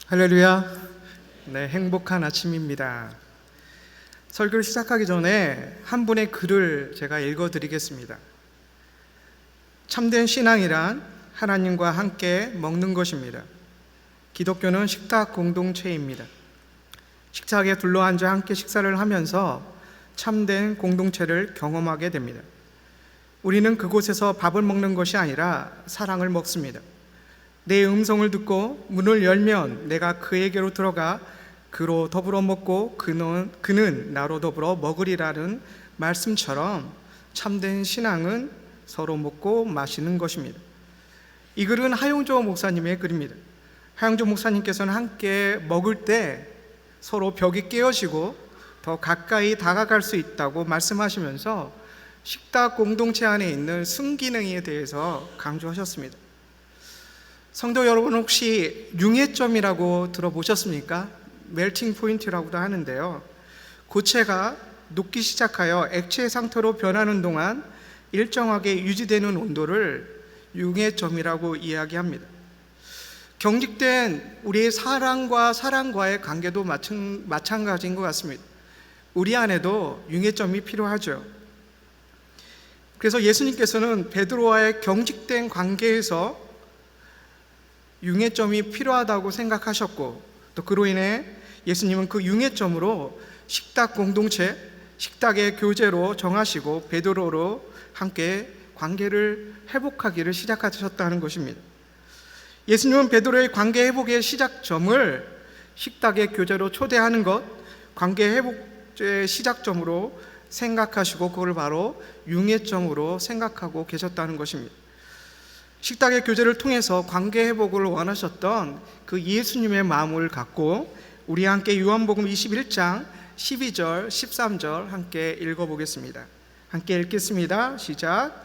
할렐루야. 네, 행복한 아침입니다. 설교를 시작하기 전에 한 분의 글을 제가 읽어드리겠습니다. 참된 신앙이란 하나님과 함께 먹는 것입니다. 기독교는 식탁 공동체입니다. 식탁에 둘러앉아 함께 식사를 하면서 참된 공동체를 경험하게 됩니다. 우리는 그곳에서 밥을 먹는 것이 아니라 사랑을 먹습니다. 내 음성을 듣고 문을 열면 내가 그에게로 들어가 그로 더불어 먹고 그는 나로 더불어 먹으리라는 말씀처럼 참된 신앙은 서로 먹고 마시는 것입니다. 이 글은 하용조 목사님의 글입니다. 하용조 목사님께서는 함께 먹을 때 서로 벽이 깨어지고 더 가까이 다가갈 수 있다고 말씀하시면서 식탁 공동체 안에 있는 순기능에 대해서 강조하셨습니다. 성도 여러분, 혹시 융해점이라고 들어보셨습니까? 멜팅 포인트라고도 하는데요, 고체가 녹기 시작하여 액체 상태로 변하는 동안 일정하게 유지되는 온도를 융해점이라고 이야기합니다. 경직된 우리의 사랑과의 관계도 마찬가지인 것 같습니다. 우리 안에도 융해점이 필요하죠. 그래서 예수님께서는 베드로와의 경직된 관계에서 융해점이 필요하다고 생각하셨고, 또 그로 인해 예수님은 그 융해점으로 식탁 공동체, 식탁의 교제로 정하시고 베드로로 함께 관계를 회복하기를 시작하셨다는 것입니다. 예수님은 베드로의 관계 회복의 시작점을 식탁의 교제로 초대하는 것, 관계 회복의 시작점으로 생각하시고 그걸 바로 융해점으로 생각하고 계셨다는 것입니다. 식탁의 교제를 통해서 관계 회복을 원하셨던 그 예수님의 마음을 갖고 우리 함께 요한복음 21장 12절 13절 함께 읽어보겠습니다. 함께 읽겠습니다. 시작.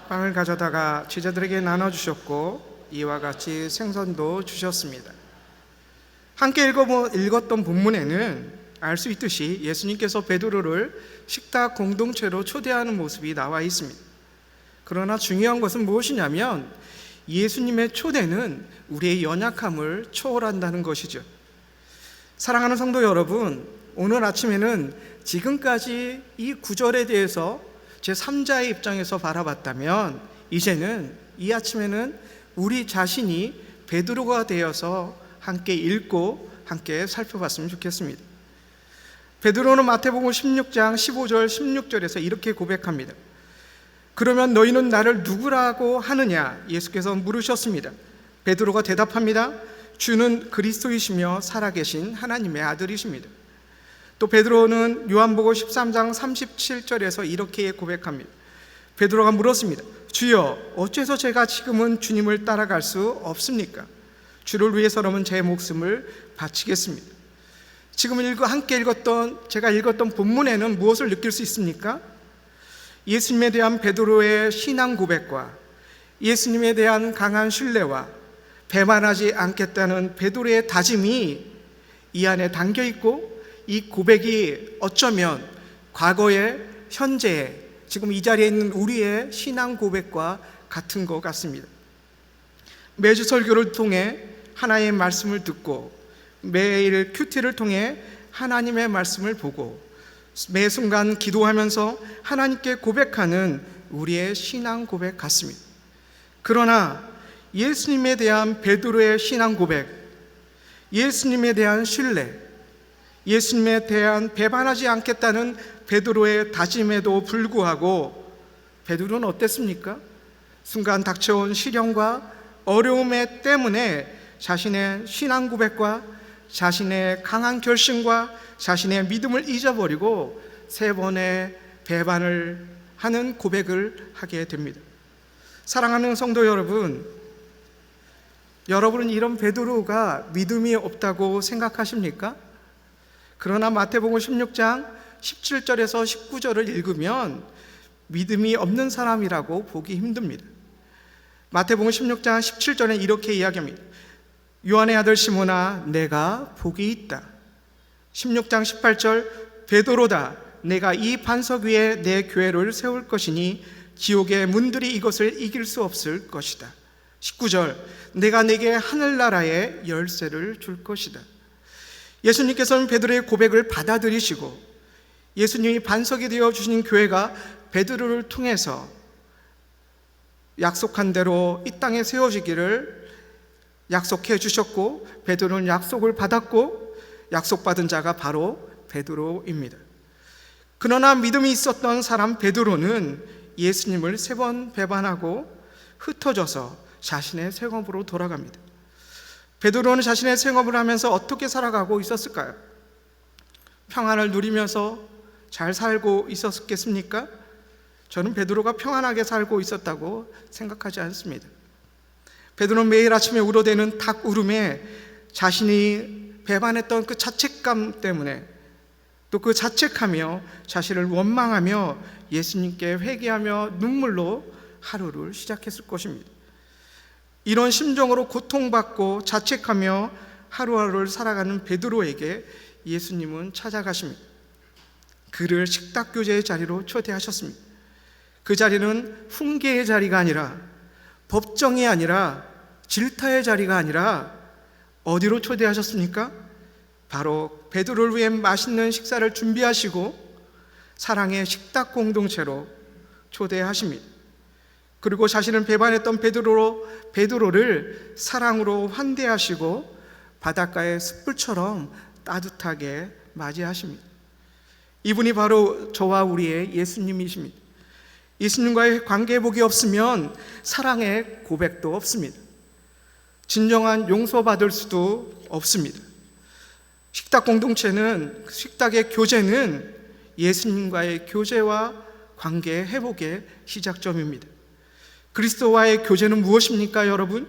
빵을 가져다가 제자들에게 나눠주셨고 이와 같이 생선도 주셨습니다. 함께 읽었던 본문에는 알 수 있듯이 예수님께서 베드로를 식탁 공동체로 초대하는 모습이 나와 있습니다. 그러나 중요한 것은 무엇이냐면 예수님의 초대는 우리의 연약함을 초월한다는 것이죠. 사랑하는 성도 여러분, 오늘 아침에는 지금까지 이 구절에 대해서 제3자의 입장에서 바라봤다면 이제는 이 아침에는 우리 자신이 베드로가 되어서 함께 읽고 함께 살펴봤으면 좋겠습니다. 베드로는 마태복음 16장 15절 16절에서 이렇게 고백합니다. 그러면 너희는 나를 누구라고 하느냐? 예수께서 물으셨습니다. 베드로가 대답합니다. 주는 그리스도이시며 살아계신 하나님의 아들이십니다. 또 베드로는 요한복음 13장 37절에서 이렇게 고백합니다. 베드로가 물었습니다. 주여, 어째서 제가 지금은 주님을 따라갈 수 없습니까? 주를 위해서라면 제 목숨을 바치겠습니다. 지금 제가 읽었던 본문에는 무엇을 느낄 수 있습니까? 예수님에 대한 베드로의 신앙 고백과 예수님에 대한 강한 신뢰와 배반하지 않겠다는 베드로의 다짐이 이 안에 담겨 있고, 이 고백이 어쩌면 과거에, 현재에, 지금 이 자리에 있는 우리의 신앙 고백과 같은 것 같습니다. 매주 설교를 통해 하나님의 말씀을 듣고 매일 큐티를 통해 하나님의 말씀을 보고 매 순간 기도하면서 하나님께 고백하는 우리의 신앙 고백 같습니다. 그러나 예수님에 대한 베드로의 신앙 고백, 예수님에 대한 신뢰, 예수님에 대한 배반하지 않겠다는 베드로의 다짐에도 불구하고 베드로는 어땠습니까? 순간 닥쳐온 시련과 어려움 때문에 자신의 신앙 고백과 자신의 강한 결심과 자신의 믿음을 잊어버리고 3번의 배반을 하는 고백을 하게 됩니다. 사랑하는 성도 여러분, 여러분은 이런 베드로가 믿음이 없다고 생각하십니까? 그러나 마태복음 16장 17절에서 19절을 읽으면 믿음이 없는 사람이라고 보기 힘듭니다. 마태복음 16장 17절에 이렇게 이야기합니다. 요한의 아들 시몬아, 내가 복이 있다. 16장 18절, 베드로다. 내가 이 반석 위에 내 교회를 세울 것이니 지옥의 문들이 이것을 이길 수 없을 것이다. 19절, 내가 네게 하늘나라의 열쇠를 줄 것이다. 예수님께서는 베드로의 고백을 받아들이시고 예수님이 반석이 되어 주신 교회가 베드로를 통해서 약속한 대로 이 땅에 세워지기를 약속해 주셨고, 베드로는 약속을 받았고 약속받은 자가 바로 베드로입니다. 그러나 믿음이 있었던 사람 베드로는 예수님을 3번 배반하고 흩어져서 자신의 생업으로 돌아갑니다. 베드로는 자신의 생업을 하면서 어떻게 살아가고 있었을까요? 평안을 누리면서 잘 살고 있었겠습니까? 저는 베드로가 평안하게 살고 있었다고 생각하지 않습니다. 베드로는 매일 아침에 우러대는 닭 울음에 자신이 배반했던 그 자책감 때문에, 또 그 자책하며 자신을 원망하며 예수님께 회개하며 눈물로 하루를 시작했을 것입니다. 이런 심정으로 고통받고 자책하며 하루하루를 살아가는 베드로에게 예수님은 찾아가십니다. 그를 식탁교제의 자리로 초대하셨습니다. 그 자리는 훈계의 자리가 아니라, 법정이 아니라, 질타의 자리가 아니라 어디로 초대하셨습니까? 바로 베드로를 위해 맛있는 식사를 준비하시고 사랑의 식탁 공동체로 초대하십니다. 그리고 자신을 배반했던 베드로를 사랑으로 환대하시고 바닷가의 숯불처럼 따뜻하게 맞이하십니다. 이분이 바로 저와 우리의 예수님이십니다. 예수님과의 관계 회복이 없으면 사랑의 고백도 없습니다. 진정한 용서받을 수도 없습니다. 식탁 공동체는, 식탁의 교제는 예수님과의 교제와 관계 회복의 시작점입니다. 그리스도와의 교제는 무엇입니까, 여러분?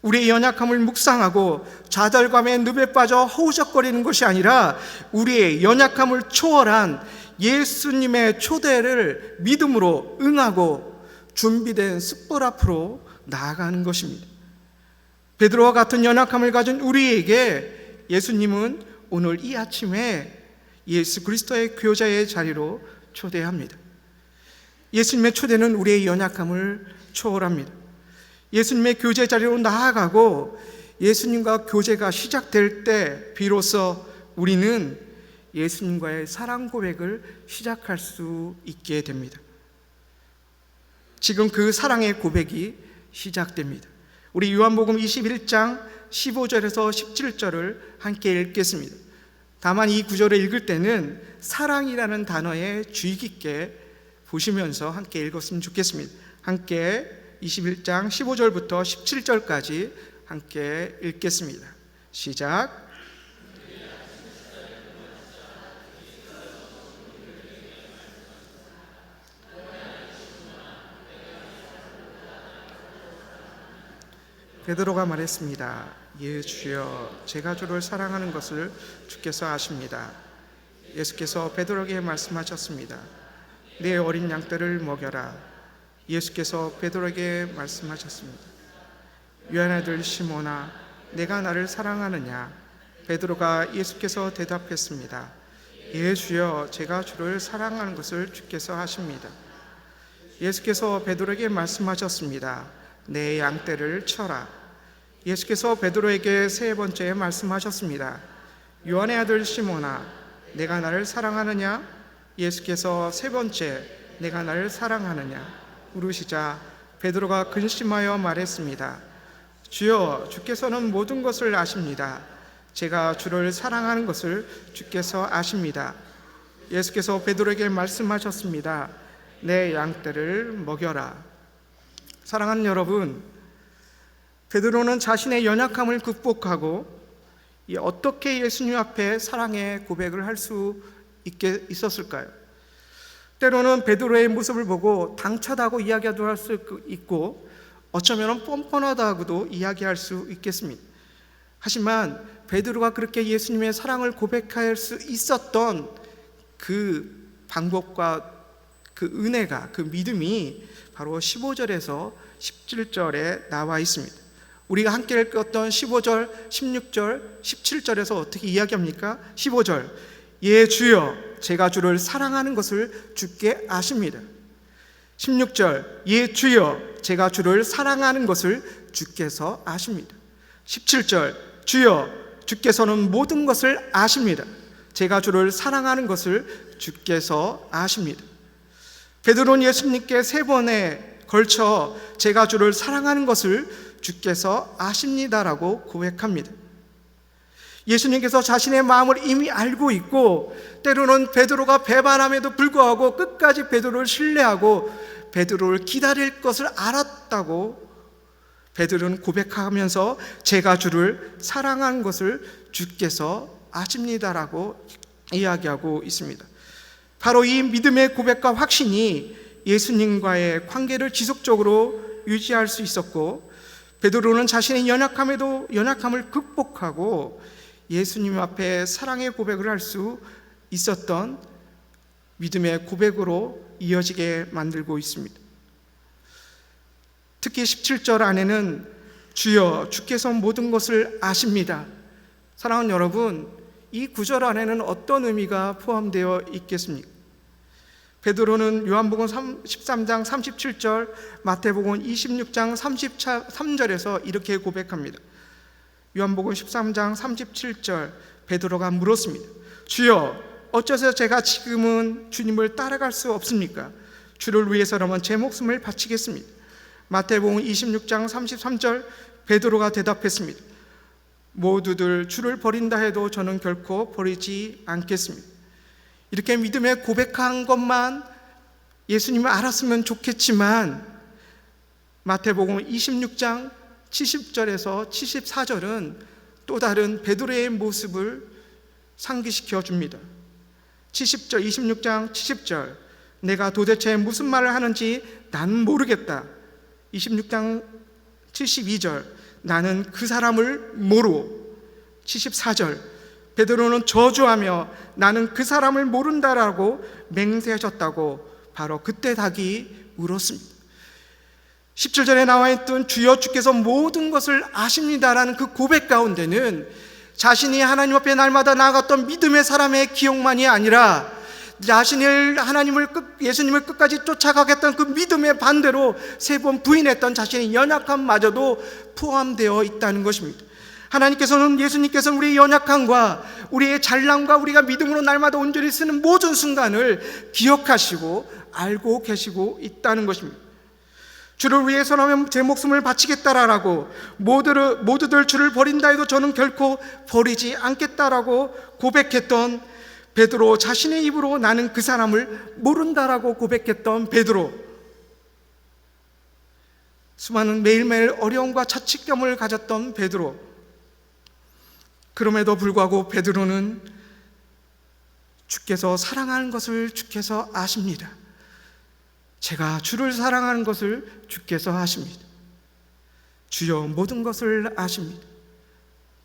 우리의 연약함을 묵상하고 좌절감에 늪에 빠져 허우적거리는 것이 아니라 우리의 연약함을 초월한 예수님의 초대를 믿음으로 응하고 준비된 숯불 앞으로 나아가는 것입니다. 베드로와 같은 연약함을 가진 우리에게 예수님은 오늘 이 아침에 예수 그리스도의 교제의 자리로 초대합니다. 예수님의 초대는 우리의 연약함을 초월합니다. 예수님의 교제 자리로 나아가고 예수님과 교제가 시작될 때 비로소 우리는 예수님과의 사랑 고백을 시작할 수 있게 됩니다. 지금 그 사랑의 고백이 시작됩니다. 우리 요한복음 21장 15절에서 17절을 함께 읽겠습니다. 다만 이 구절을 읽을 때는 사랑이라는 단어에 주의 깊게 보시면서 함께 읽었으면 좋겠습니다. 함께 21장 15절부터 17절까지 함께 읽겠습니다. 시작. 베드로가 말했습니다. 예, 주여, 제가 주를 사랑하는 것을 주께서 아십니다. 예수께서 베드로에게 말씀하셨습니다. 내 어린 양떼를 먹여라. 예수께서 베드로에게 말씀하셨습니다. 요한의 아들 시몬아, 내가 나를 사랑하느냐? 베드로가 예수께서 대답했습니다. 예, 주여, 제가 주를 사랑하는 것을 주께서 아십니다. 예수께서 베드로에게 말씀하셨습니다. 내 양떼를 쳐라. 예수께서 베드로에게 3번째 말씀하셨습니다. 요한의 아들 시몬아, 내가 나를 사랑하느냐? 예수께서 3번째 내가 나를 사랑하느냐 물으시자 베드로가 근심하여 말했습니다. 주여, 주께서는 모든 것을 아십니다. 제가 주를 사랑하는 것을 주께서 아십니다. 예수께서 베드로에게 말씀하셨습니다. 내 양떼를 먹여라. 사랑하는 여러분, 베드로는 자신의 연약함을 극복하고 어떻게 예수님 앞에 사랑의 고백을 할 수 있었을까요? 때로는 베드로의 모습을 보고 당차다고 이야기도 할 수 있고 어쩌면 뻔뻔하다고도 이야기할 수 있겠습니다. 하지만 베드로가 그렇게 예수님의 사랑을 고백할 수 있었던 그 방법과 그 은혜가, 그 믿음이 바로 15절에서 17절에 나와 있습니다. 우리가 함께 읽었던 15절, 16절, 17절에서 어떻게 이야기합니까? 15절, 예 주여 제가 주를 사랑하는 것을 주께 아십니다. 16절, 예 주여 제가 주를 사랑하는 것을 주께서 아십니다. 17절, 주여 주께서는 모든 것을 아십니다. 제가 주를 사랑하는 것을 주께서 아십니다. 베드로는 예수님께 3번에 걸쳐 제가 주를 사랑하는 것을 주께서 아십니다라고 고백합니다. 예수님께서 자신의 마음을 이미 알고 있고, 때로는 베드로가 배반함에도 불구하고 끝까지 베드로를 신뢰하고 베드로를 기다릴 것을 알았다고 베드로는 고백하면서 제가 주를 사랑하는 것을 주께서 아십니다라고 이야기하고 있습니다. 바로 이 믿음의 고백과 확신이 예수님과의 관계를 지속적으로 유지할 수 있었고, 베드로는 자신의 연약함을 극복하고 예수님 앞에 사랑의 고백을 할 수 있었던 믿음의 고백으로 이어지게 만들고 있습니다. 특히 17절 안에는 주여 주께서 모든 것을 아십니다. 사랑하는 여러분, 이 구절 안에는 어떤 의미가 포함되어 있겠습니까? 베드로는 요한복음 13장 37절, 마태복음 26장 33절에서 이렇게 고백합니다. 요한복음 13장 37절, 베드로가 물었습니다. 주여 어째서 제가 지금은 주님을 따라갈 수 없습니까? 주를 위해서라면 제 목숨을 바치겠습니다. 마태복음 26장 33절, 베드로가 대답했습니다. 모두들 주를 버린다 해도 저는 결코 버리지 않겠습니다. 이렇게 믿음에 고백한 것만 예수님을 알았으면 좋겠지만, 마태복음 26장 70절에서 74절은 또 다른 베드로의 모습을 상기시켜 줍니다. 70절, 26장 70절, 내가 도대체 무슨 말을 하는지 난 모르겠다. 26장 72절, 나는 그 사람을 모르. 74절, 베드로는 저주하며 나는 그 사람을 모른다라고 맹세하셨다고 바로 그때 닭이 울었습니다. 17절에 나와 있던 주여 주께서 모든 것을 아십니다라는 그 고백 가운데는 자신이 하나님 앞에 날마다 나아갔던 믿음의 사람의 기억만이 아니라 자신이 예수님을 끝까지 쫓아가겠다는 그 믿음의 반대로 3번 부인했던 자신의 연약함마저도 포함되어 있다는 것입니다. 하나님께서는, 예수님께서는 우리의 연약함과 우리의 잘남과 우리가 믿음으로 날마다 온전히 쓰는 모든 순간을 기억하시고 알고 계시고 있다는 것입니다. 주를 위해서라면 제 목숨을 바치겠다라고, 모두들 주를 버린다 해도 저는 결코 버리지 않겠다라고 고백했던 베드로, 자신의 입으로 나는 그 사람을 모른다라고 고백했던 베드로, 수많은 매일매일 어려움과 자책감을 가졌던 베드로, 그럼에도 불구하고 베드로는 주께서 사랑하는 것을 주께서 아십니다. 제가 주를 사랑하는 것을 주께서 아십니다. 주여 모든 것을 아십니다.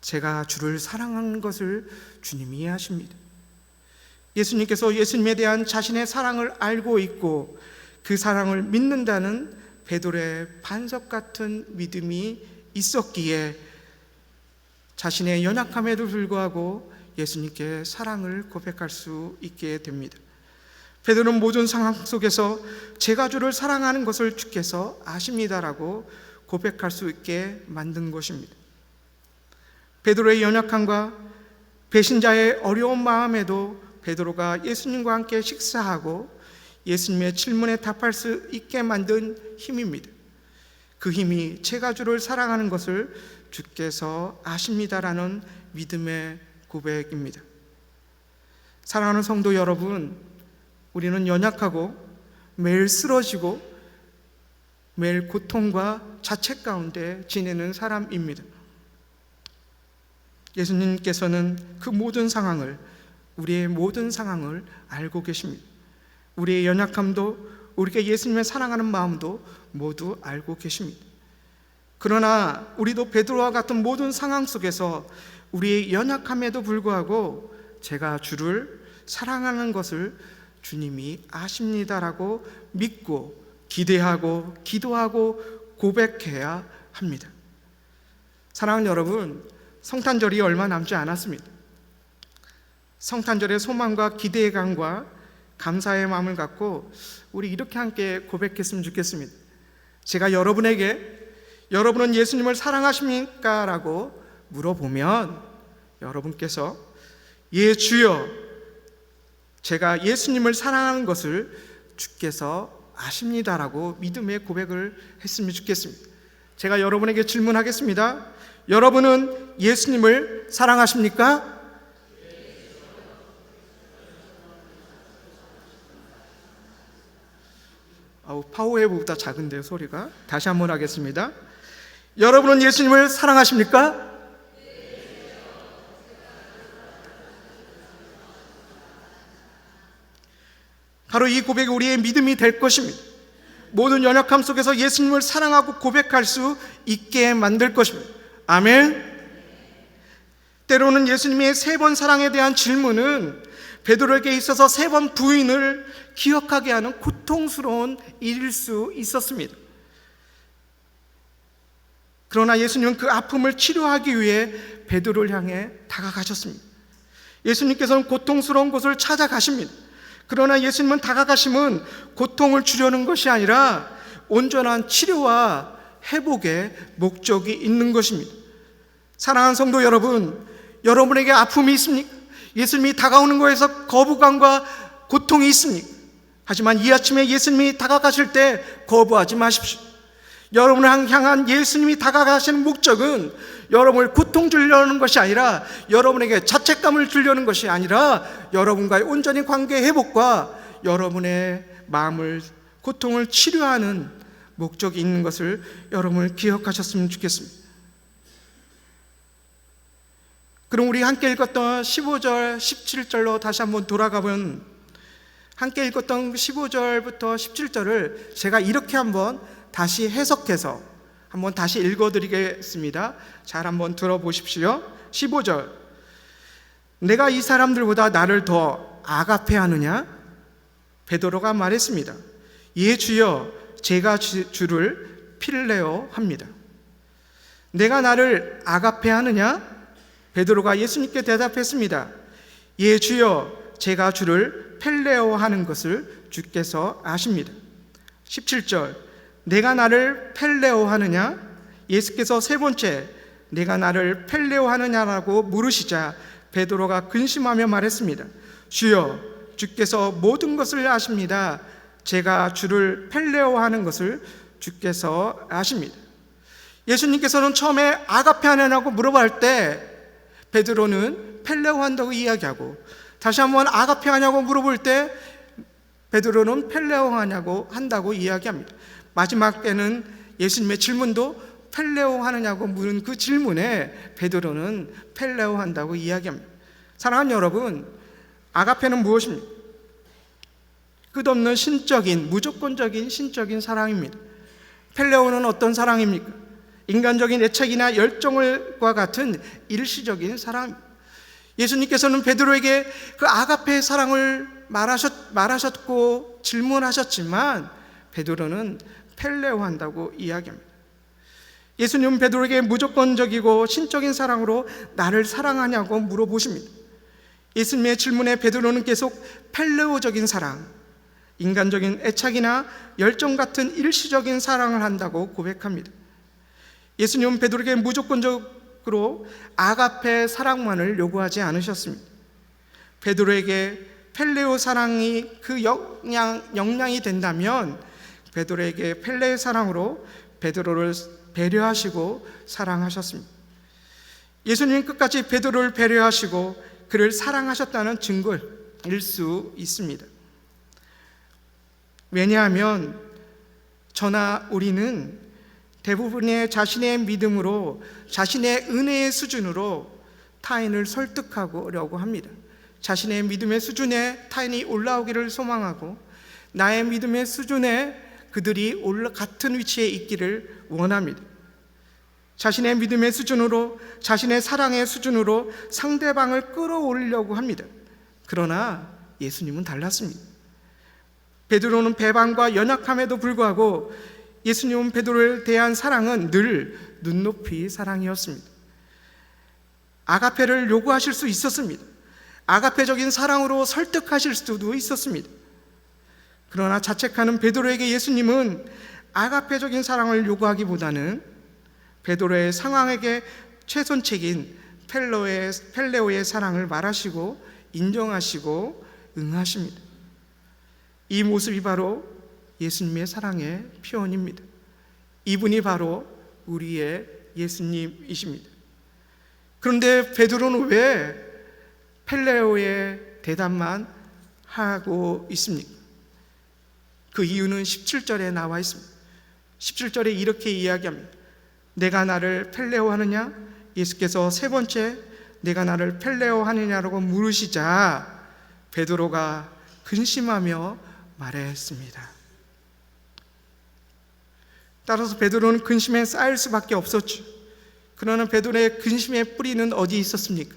제가 주를 사랑하는 것을 주님이 아십니다. 예수님께서 예수님에 대한 자신의 사랑을 알고 있고 그 사랑을 믿는다는 베드로의 반석 같은 믿음이 있었기에 자신의 연약함에도 불구하고 예수님께 사랑을 고백할 수 있게 됩니다. 베드로는 모든 상황 속에서 제가 주를 사랑하는 것을 주께서 아십니다라고 고백할 수 있게 만든 것입니다. 베드로의 연약함과 배신자의 어려운 마음에도 베드로가 예수님과 함께 식사하고 예수님의 질문에 답할 수 있게 만든 힘입니다. 그 힘이 제가 주를 사랑하는 것을 주께서 아십니다라는 믿음의 고백입니다. 사랑하는 성도 여러분, 우리는 연약하고 매일 쓰러지고 매일 고통과 자책 가운데 지내는 사람입니다. 예수님께서는 그 모든 상황을, 우리의 모든 상황을 알고 계십니다. 우리의 연약함도, 우리가 예수님을 사랑하는 마음도 모두 알고 계십니다. 그러나 우리도 베드로와 같은 모든 상황 속에서 우리의 연약함에도 불구하고 제가 주를 사랑하는 것을 주님이 아십니다라고 믿고 기대하고 기도하고 고백해야 합니다. 사랑하는 여러분, 성탄절이 얼마 남지 않았습니다. 성탄절의 소망과 기대감과 감사의 마음을 갖고 우리 이렇게 함께 고백했으면 좋겠습니다. 제가 여러분에게 여러분은 예수님을 사랑하십니까? 라고 물어보면 여러분께서 예 주여, 제가 예수님을 사랑하는 것을 주께서 아십니다라고 믿음의 고백을 했으면 좋겠습니다. 제가 여러분에게 질문하겠습니다. 여러분은 예수님을 사랑하십니까? 파워웨이브보다 작은데요, 소리가. 다시 한번 하겠습니다. 여러분은 예수님을 사랑하십니까? 바로 이 고백이 우리의 믿음이 될 것입니다. 모든 연약함 속에서 예수님을 사랑하고 고백할 수 있게 만들 것입니다. 아멘. 때로는 예수님의 3번 사랑에 대한 질문은 베드로에게 있어서 3번 부인을 기억하게 하는 고통스러운 일일 수 있었습니다. 그러나 예수님은 그 아픔을 치료하기 위해 베드로를 향해 다가가셨습니다. 예수님께서는 고통스러운 곳을 찾아가십니다. 그러나 예수님은 다가가심은 고통을 주려는 것이 아니라 온전한 치료와 회복의 목적이 있는 것입니다. 사랑하는 성도 여러분, 여러분에게 아픔이 있습니까? 예수님이 다가오는 것에서 거부감과 고통이 있습니까? 하지만 이 아침에 예수님이 다가가실 때 거부하지 마십시오. 여러분을 향한 예수님이 다가가시는 목적은 여러분을 고통 주려는 것이 아니라, 여러분에게 자책감을 주려는 것이 아니라 여러분과의 온전히 관계 회복과 여러분의 마음을, 고통을 치료하는 목적이 있는 것을 여러분을 기억하셨으면 좋겠습니다. 그럼 우리 함께 읽었던 15절, 17절로 다시 한번 돌아가면, 함께 읽었던 15절부터 17절을 제가 이렇게 한번 다시 해석해서 한번 다시 읽어드리겠습니다. 잘 한번 들어보십시오. 15절, 내가 이 사람들보다 나를 더 아가페하느냐? 베드로가 말했습니다. 예 주여, 제가 주를 필레오 합니다. 내가 나를 아가페하느냐? 베드로가 예수님께 대답했습니다. 예 주여, 제가 주를 펠레오 하는 것을 주께서 아십니다. 17절, 내가 나를 펠레오 하느냐? 예수께서 3번째 내가 나를 펠레오 하느냐라고 물으시자 베드로가 근심하며 말했습니다. 주여, 주께서 모든 것을 아십니다. 제가 주를 펠레오 하는 것을 주께서 아십니다. 예수님께서는 처음에 아가페 하느냐고 물어볼 때 베드로는 펠레오 한다고 이야기하고, 다시 한번 아가페 하냐고 물어볼 때 베드로는 펠레오 하냐고 한다고 이야기합니다. 마지막에는 예수님의 질문도 펠레오 하느냐고 물은 그 질문에 베드로는 펠레오 한다고 이야기합니다. 사랑하는 여러분, 아가페는 무엇입니까? 끝없는 신적인, 무조건적인 신적인 사랑입니다. 펠레오는 어떤 사랑입니까? 인간적인 애착이나 열정과 같은 일시적인 사랑입니다. 예수님께서는 베드로에게 그 아가페의 사랑을 말하셨고 질문하셨지만 베드로는 펠레오 한다고 이야기합니다. 예수님은 베드로에게 무조건적이고 신적인 사랑으로 나를 사랑하냐고 물어보십니다. 예수님의 질문에 베드로는 계속 펠레오적인 사랑, 인간적인 애착이나 열정 같은 일시적인 사랑을 한다고 고백합니다. 예수님은 베드로에게 무조건적으로 아가페 사랑만을 요구하지 않으셨습니다. 베드로에게 펠레오 사랑이 그 역량이 된다면 베드로에게 펠레의 사랑으로 베드로를 배려하시고 사랑하셨습니다. 예수님은 끝까지 베드로를 배려하시고 그를 사랑하셨다는 증거일 수 있습니다. 왜냐하면 저나 우리는 대부분의 자신의 믿음으로, 자신의 은혜의 수준으로 타인을 설득하려고 합니다. 자신의 믿음의 수준에 타인이 올라오기를 소망하고 나의 믿음의 수준에 그들이 같은 위치에 있기를 원합니다. 자신의 믿음의 수준으로, 자신의 사랑의 수준으로 상대방을 끌어올리려고 합니다. 그러나 예수님은 달랐습니다. 베드로는 배반과 연약함에도 불구하고 예수님은 베드로에 대한 사랑은 늘 눈높이 사랑이었습니다. 아가페를 요구하실 수 있었습니다. 아가페적인 사랑으로 설득하실 수도 있었습니다. 그러나 자책하는 베드로에게 예수님은 아가페적인 사랑을 요구하기보다는 베드로의 상황에게 최선책인 펠레오의 사랑을 말하시고 인정하시고 응하십니다. 이 모습이 바로 예수님의 사랑의 표현입니다. 이분이 바로 우리의 예수님이십니다. 그런데 베드로는 왜 펠레오의 대답만 하고 있습니까? 그 이유는 17절에 나와 있습니다. 17절에 이렇게 이야기합니다. 내가 나를 펠레오 하느냐? 예수께서 세 번째 내가 나를 펠레오 하느냐라고 물으시자 베드로가 근심하며 말했습니다. 따라서 베드로는 근심에 쌓일 수밖에 없었죠. 그러나 베드로의 근심의 뿌리는 어디에 있었습니까?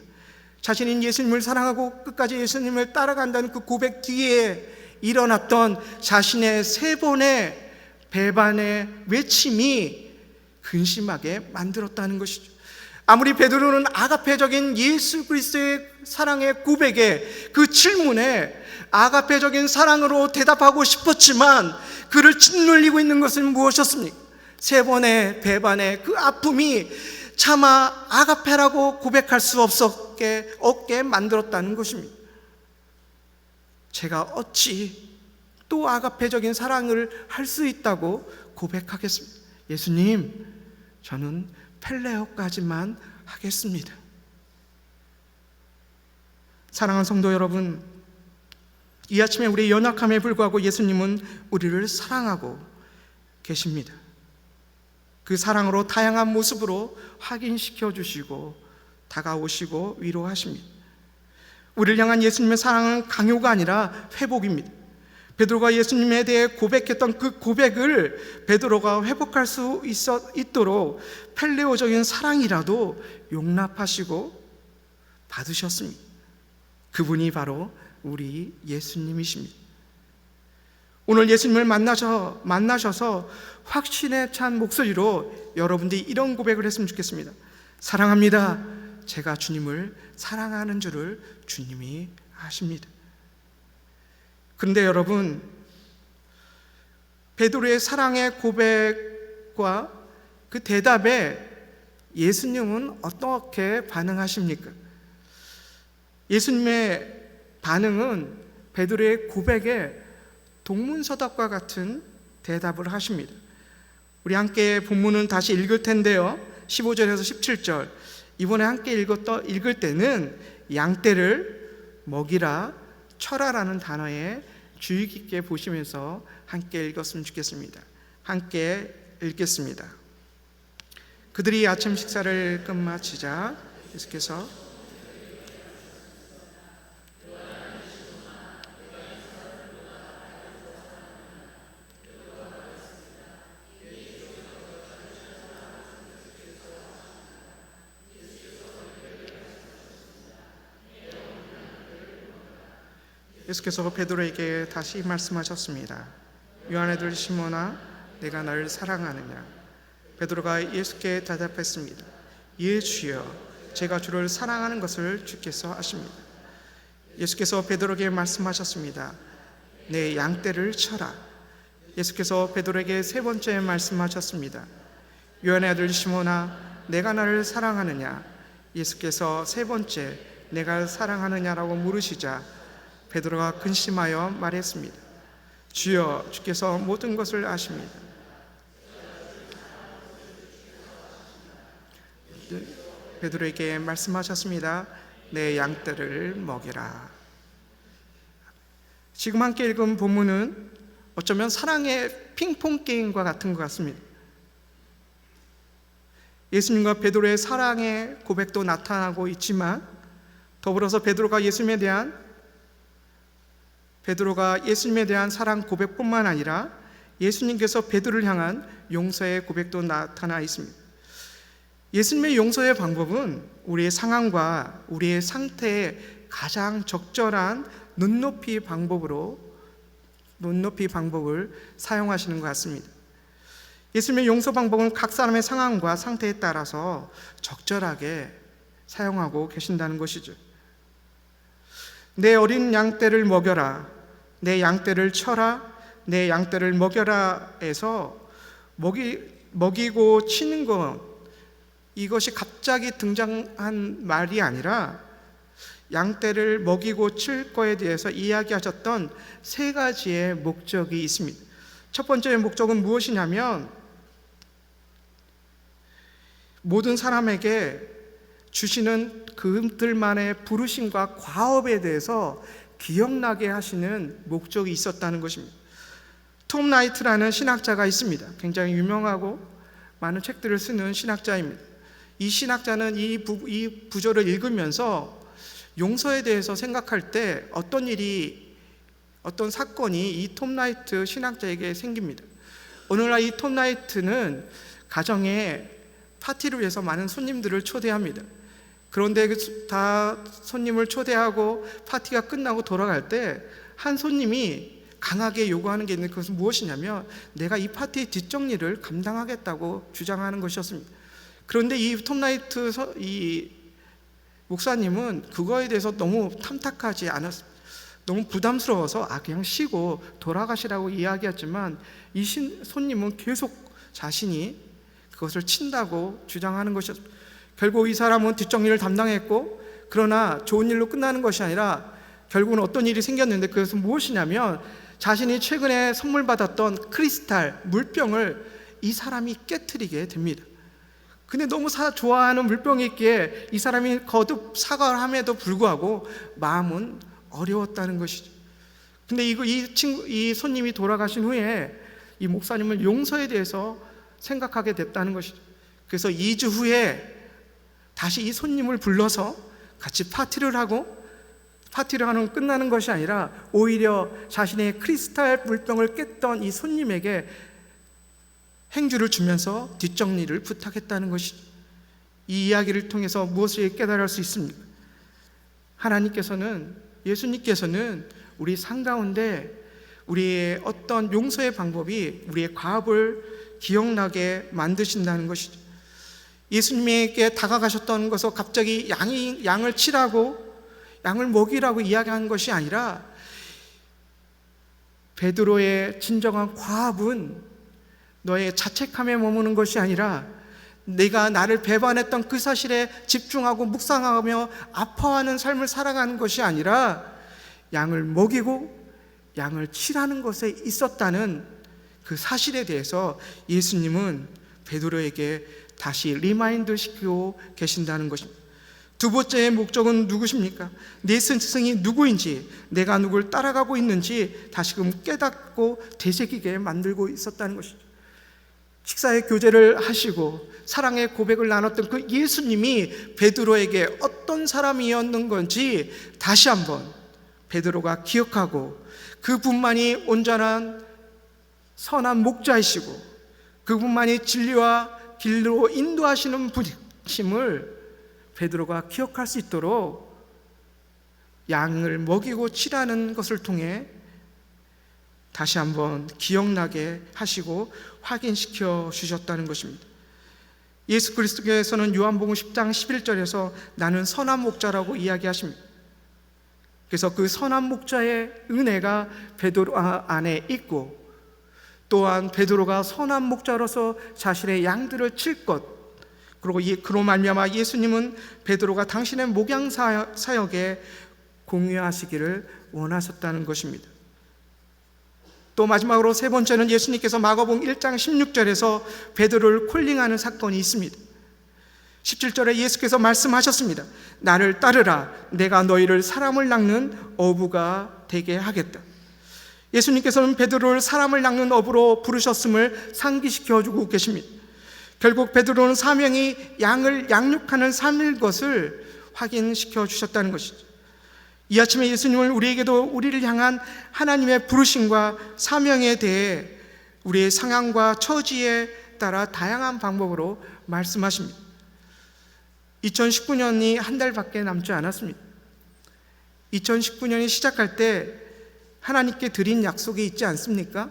자신이 예수님을 사랑하고 끝까지 예수님을 따라간다는 그 고백 뒤에 일어났던 자신의 세 번의 배반의 외침이 근심하게 만들었다는 것이죠. 아무리 베드로는 아가페적인 예수 그리스도의 사랑의 고백에 그 질문에 아가페적인 사랑으로 대답하고 싶었지만 그를 짓눌리고 있는 것은 무엇이었습니까? 세 번의 배반의 그 아픔이 차마 아가페라고 고백할 수 없게 만들었다는 것입니다. 제가 어찌 또 아가페적인 사랑을 할 수 있다고 고백하겠습니다. 예수님, 저는 펠레오까지만 하겠습니다. 사랑하는 성도 여러분, 이 아침에 우리의 연약함에 불구하고 예수님은 우리를 사랑하고 계십니다. 그 사랑으로 다양한 모습으로 확인시켜 주시고 다가오시고 위로하십니다. 우리를 향한 예수님의 사랑은 강요가 아니라 회복입니다. 베드로가 예수님에 대해 고백했던 그 고백을 베드로가 회복할 수 있도록 펠레오적인 사랑이라도 용납하시고 받으셨습니다. 그분이 바로 우리 예수님이십니다. 오늘 예수님을 만나셔서 확신에 찬 목소리로 여러분들이 이런 고백을 했으면 좋겠습니다. 사랑합니다. 제가 주님을 사랑하는 줄을 주님이 아십니다. 그런데 여러분, 베드로의 사랑의 고백과 그 대답에 예수님은 어떻게 반응하십니까? 예수님의 반응은 베드로의 고백에 동문서답과 같은 대답을 하십니다. 우리 함께 본문은 다시 읽을 텐데요, 15절에서 17절, 이번에 함께 읽을 때는 양떼를 먹이라 쳐라라는 단어에 주의 깊게 보시면서 함께 읽었으면 좋겠습니다. 함께 읽겠습니다. 그들이 아침 식사를 끝마치자 예수께서 베드로에게 다시 말씀하셨습니다. 요한의 아들 시몬아, 내가 나를 사랑하느냐? 베드로가 예수께 대답했습니다. 예, 주여, 제가 주를 사랑하는 것을 주께서 아십니다. 예수께서 베드로에게 말씀하셨습니다. 내 양떼를 쳐라. 예수께서 베드로에게 세 번째 말씀하셨습니다. 요한의 아들 시몬아, 내가 나를 사랑하느냐? 예수께서 세 번째 내가 사랑하느냐라고 물으시자 베드로가 근심하여 말했습니다. 주여, 주께서 모든 것을 아십니다. 베드로에게 말씀하셨습니다. 내 양떼를 먹여라. 지금 함께 읽은 본문은 어쩌면 사랑의 핑퐁 게임과 같은 것 같습니다. 예수님과 베드로의 사랑의 고백도 나타나고 있지만 더불어서 베드로가 예수님에 대한 사랑 고백뿐만 아니라 예수님께서 베드로를 향한 용서의 고백도 나타나 있습니다. 예수님의 용서의 방법은 우리의 상황과 우리의 상태에 가장 적절한 눈높이 방법을 사용하시는 것 같습니다. 예수님의 용서 방법은 각 사람의 상황과 상태에 따라서 적절하게 사용하고 계신다는 것이죠. 내 어린 양떼를 먹여라, 내 양떼를 쳐라, 내 양떼를 먹여라에서 먹이고 치는 것, 이것이 갑자기 등장한 말이 아니라 양떼를 먹이고 칠 거에 대해서 이야기하셨던 세 가지의 목적이 있습니다. 첫 번째 목적은 무엇이냐면 모든 사람에게 주시는 그들만의 부르심과 과업에 대해서 기억나게 하시는 목적이 있었다는 것입니다. 톰 라이트라는 신학자가 있습니다. 굉장히 유명하고 많은 책들을 쓰는 신학자입니다. 이 신학자는 이 부절을 읽으면서 용서에 대해서 생각할 때 어떤 사건이 이 톰 라이트 신학자에게 생깁니다. 어느 날 이 톰 라이트는 가정에 파티를 위해서 많은 손님들을 초대합니다. 그런데 다 손님을 초대하고 파티가 끝나고 돌아갈 때 한 손님이 강하게 요구하는 게 있는데 그것은 무엇이냐면 내가 이 파티의 뒷정리를 감당하겠다고 주장하는 것이었습니다. 그런데 이 톰 라이트 이 목사님은 그거에 대해서 너무 탐탁하지 않았습니다. 너무 부담스러워서 그냥 쉬고 돌아가시라고 이야기했지만 이 손님은 계속 자신이 그것을 친다고 주장하는 것이었습니다. 결국 이 사람은 뒷정리를 담당했고, 그러나 좋은 일로 끝나는 것이 아니라 결국은 어떤 일이 생겼는데 그것은 무엇이냐면 자신이 최근에 선물 받았던 크리스탈 물병을 이 사람이 깨트리게 됩니다. 근데 너무 좋아하는 물병이 있기에 이 사람이 거듭 사과를 함에도 불구하고 마음은 어려웠다는 것이죠. 근데 이 손님이 돌아가신 후에 이 목사님은 용서에 대해서 생각하게 됐다는 것이죠. 그래서 2주 후에 다시 이 손님을 불러서 같이 파티를 하는 끝나는 것이 아니라 오히려 자신의 크리스탈 물병을 깼던 이 손님에게 행주를 주면서 뒷정리를 부탁했다는 것이죠. 이 이야기를 통해서 무엇을 깨달을 수 있습니까? 예수님께서는 우리 삶 가운데 우리의 어떤 용서의 방법이 우리의 과업을 기억나게 만드신다는 것이죠. 예수님에게 다가가셨던 것은 갑자기 양을 치라고, 양을 먹이라고 이야기한 것이 아니라 베드로의 진정한 과업은 너의 자책함에 머무는 것이 아니라 내가 나를 배반했던 그 사실에 집중하고 묵상하며 아파하는 삶을 살아가는 것이 아니라 양을 먹이고 양을 치라는 것에 있었다는 그 사실에 대해서 예수님은 베드로에게 다시 리마인드 시키고 계신다는 것입니다. 두 번째의 목적은 누구십니까? 내 스승이 누구인지, 내가 누굴 따라가고 있는지 다시금 깨닫고 되새기게 만들고 있었다는 것이죠. 식사의 교제를 하시고 사랑의 고백을 나눴던 그 예수님이 베드로에게 어떤 사람이었는 건지 다시 한번 베드로가 기억하고, 그분만이 온전한 선한 목자이시고 그분만이 진리와 길로 인도하시는 분이심을 베드로가 기억할 수 있도록 양을 먹이고 치라는 것을 통해 다시 한번 기억나게 하시고 확인시켜 주셨다는 것입니다. 예수 그리스도께서는 요한복음 10장 11절에서 나는 선한 목자라고 이야기하십니다. 그래서 그 선한 목자의 은혜가 베드로 안에 있고, 또한 베드로가 선한 목자로서 자신의 양들을 칠 것, 그리고 그로 말미암아 예수님은 베드로가 당신의 목양 사역에 공유하시기를 원하셨다는 것입니다. 또 마지막으로 세 번째는 예수님께서 마가복음 1장 16절에서 베드로를 콜링하는 사건이 있습니다. 17절에 예수께서 말씀하셨습니다. 나를 따르라, 내가 너희를 사람을 낚는 어부가 되게 하겠다. 예수님께서는 베드로를 사람을 낚는 어부로 부르셨음을 상기시켜 주고 계십니다. 결국 베드로는 사명이 양을 양육하는 삶일 것을 확인시켜 주셨다는 것이죠. 이 아침에 예수님은 우리를 향한 하나님의 부르심과 사명에 대해 우리의 상황과 처지에 따라 다양한 방법으로 말씀하십니다. 2019년이 한 달밖에 남지 않았습니다. 2019년이 시작할 때 하나님께 드린 약속이 있지 않습니까?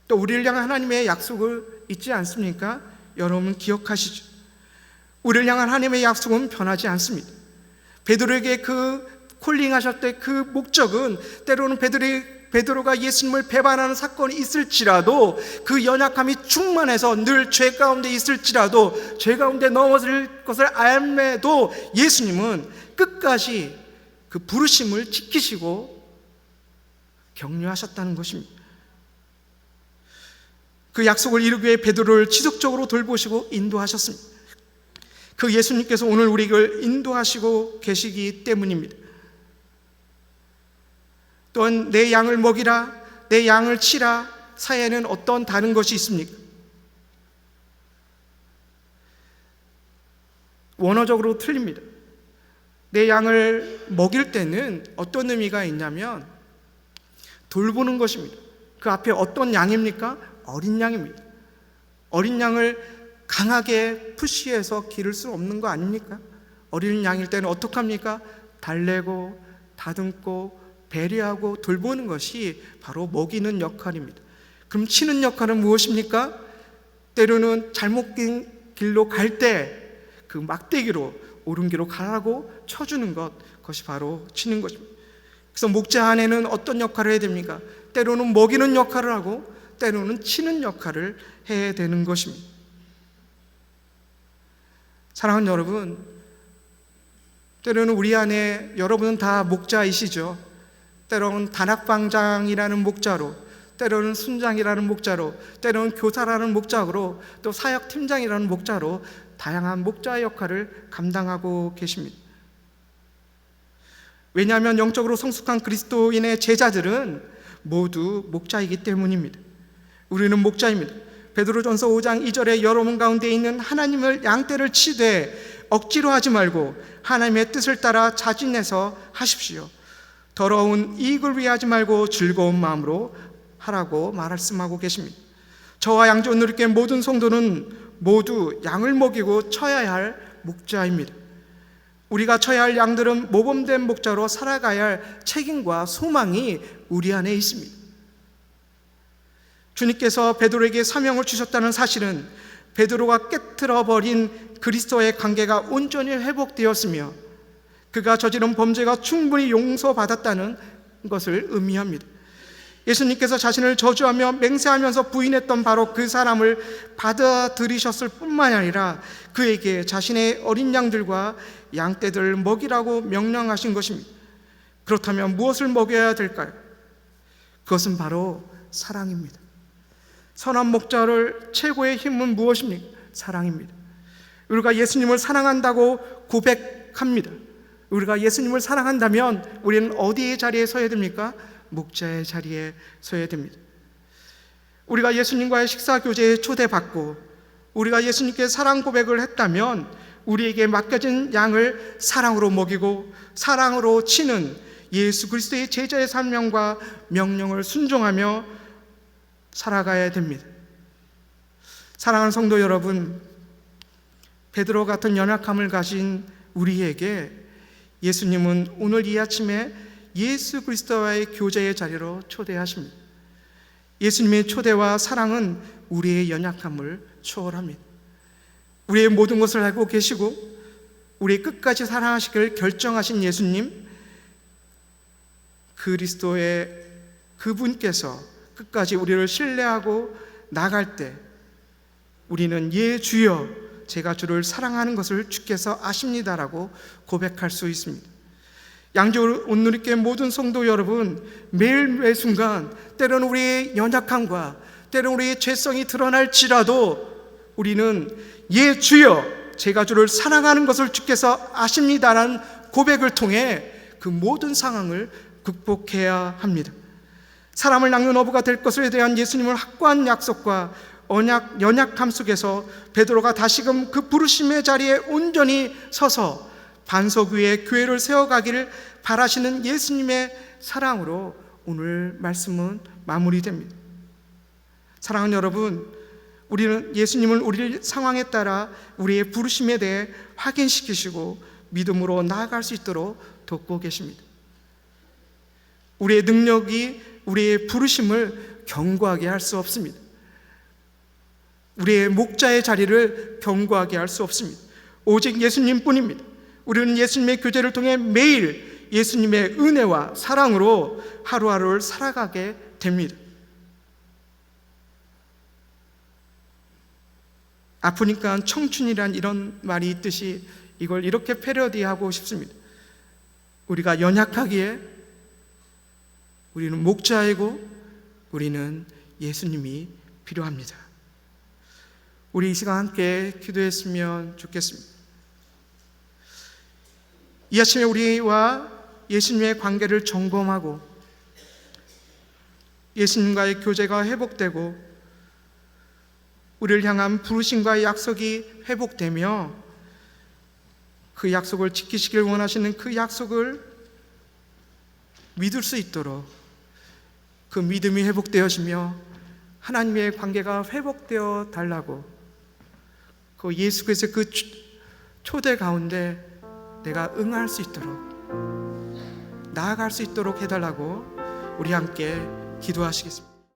또 우리를 향한 하나님의 약속을 잊지 않습니까? 여러분 기억하시죠? 우리를 향한 하나님의 약속은 변하지 않습니다. 베드로에게 그 콜링하셨을 때 그 목적은 때로는 베드로가 예수님을 배반하는 사건이 있을지라도 그 연약함이 충만해서 늘 죄 가운데 있을지라도 죄 가운데 넘어질 것을 알매도 예수님은 끝까지 그 부르심을 지키시고 격려하셨다는 것입니다. 그 약속을 이루기 위해 베드로를 지속적으로 돌보시고 인도하셨습니다. 그 예수님께서 오늘 우리를 인도하시고 계시기 때문입니다. 또한 내 양을 먹이라, 내 양을 치라 사이에는 어떤 다른 것이 있습니까? 원어적으로 틀립니다. 내 양을 먹일 때는 어떤 의미가 있냐면 돌보는 것입니다. 그 앞에 어떤 양입니까? 어린 양입니다. 어린 양을 강하게 푸시해서 기를 수 없는 거 아닙니까? 어린 양일 때는 어떡합니까? 달래고 다듬고 배려하고 돌보는 것이 바로 먹이는 역할입니다. 그럼 치는 역할은 무엇입니까? 때로는 잘못 길로 갈 때 그 막대기로 옳은 길로 가라고 쳐주는 것, 그것이 바로 치는 것입니다. 그래서 목자 안에는 어떤 역할을 해야 됩니까? 때로는 먹이는 역할을 하고 때로는 치는 역할을 해야 되는 것입니다. 사랑하는 여러분, 때로는 우리 안에 여러분은 다 목자이시죠. 때로는 단학방장이라는 목자로, 때로는 순장이라는 목자로, 때로는 교사라는 목자로, 또 사역팀장이라는 목자로 다양한 목자의 역할을 감당하고 계십니다. 왜냐하면 영적으로 성숙한 그리스도인의 제자들은 모두 목자이기 때문입니다. 우리는 목자입니다. 베드로전서 5장 2절에 여러분 가운데 있는 하나님을 양떼를 치되 억지로 하지 말고 하나님의 뜻을 따라 자진해서 하십시오. 더러운 이익을 위해 하지 말고 즐거운 마음으로 하라고 말씀하고 계십니다. 저와 양주 온누리교회 모든 성도는 모두 양을 먹이고 쳐야 할 목자입니다. 우리가 쳐야 할 양들은 모범된 목자로 살아가야 할 책임과 소망이 우리 안에 있습니다. 주님께서 베드로에게 사명을 주셨다는 사실은 베드로가 깨트려버린 그리스도의 관계가 온전히 회복되었으며 그가 저지른 범죄가 충분히 용서받았다는 것을 의미합니다. 예수님께서 자신을 저주하며 맹세하면서 부인했던 바로 그 사람을 받아들이셨을 뿐만 아니라 그에게 자신의 어린 양들과 양떼들을 먹이라고 명령하신 것입니다. 그렇다면 무엇을 먹여야 될까요? 그것은 바로 사랑입니다. 선한 목자를 최고의 힘은 무엇입니까? 사랑입니다. 우리가 예수님을 사랑한다고 고백합니다. 우리가 예수님을 사랑한다면 우리는 어디의 자리에 서야 됩니까? 목자의 자리에 서야 됩니다. 우리가 예수님과의 식사 교제에 초대받고 우리가 예수님께 사랑 고백을 했다면 우리에게 맡겨진 양을 사랑으로 먹이고 사랑으로 치는 예수 그리스도의 제자의 사명과 명령을 순종하며 살아가야 됩니다. 사랑하는 성도 여러분, 베드로 같은 연약함을 가진 우리에게 예수님은 오늘 이 아침에 예수 그리스도와의 교제의 자리로 초대하십니다. 예수님의 초대와 사랑은 우리의 연약함을 초월합니다. 우리의 모든 것을 알고 계시고 우리의 끝까지 사랑하시기를 결정하신 예수님, 그리스도의 그분께서 끝까지 우리를 신뢰하고 나갈 때 우리는 예 주여 제가 주를 사랑하는 것을 주께서 아십니다라고 고백할 수 있습니다. 양주 온누리교회 모든 성도 여러분, 매일 매 순간 때로는 우리의 연약함과 때로는 우리의 죄성이 드러날지라도 우리는 예 주여 제가 주를 사랑하는 것을 주께서 아십니다라는 고백을 통해 그 모든 상황을 극복해야 합니다. 사람을 낚는 어부가 될 것에 대한 예수님의 확고한 약속과 연약함 속에서 베드로가 다시금 그 부르심의 자리에 온전히 서서 반석 위에 교회를 세워가기를 바라시는 예수님의 사랑으로 오늘 말씀은 마무리됩니다. 사랑하는 여러분, 우리는 예수님을 우리 상황에 따라 우리의 부르심에 대해 확인시키시고 믿음으로 나아갈 수 있도록 돕고 계십니다. 우리의 능력이 우리의 부르심을 견고하게 할 수 없습니다. 우리의 목자의 자리를 견고하게 할 수 없습니다. 오직 예수님뿐입니다. 우리는 예수님의 교제를 통해 매일 예수님의 은혜와 사랑으로 하루하루를 살아가게 됩니다. 아프니까 청춘이란 이런 말이 있듯이 이걸 이렇게 패러디하고 싶습니다. 우리가 연약하기에 우리는 목자이고 우리는 예수님이 필요합니다. 우리 이 시간 함께 기도했으면 좋겠습니다. 이 아침에 우리와 예수님의 관계를 점검하고 예수님과의 교제가 회복되고 우리를 향한 부르심과의 약속이 회복되며 그 약속을 지키시길 원하시는 그 약속을 믿을 수 있도록 그 믿음이 회복되어지며 하나님의 관계가 회복되어 달라고 그 예수 그리스도의 그 초대 가운데 내가 응할 수 있도록 나아갈 수 있도록 해달라고 우리 함께 기도하시겠습니다.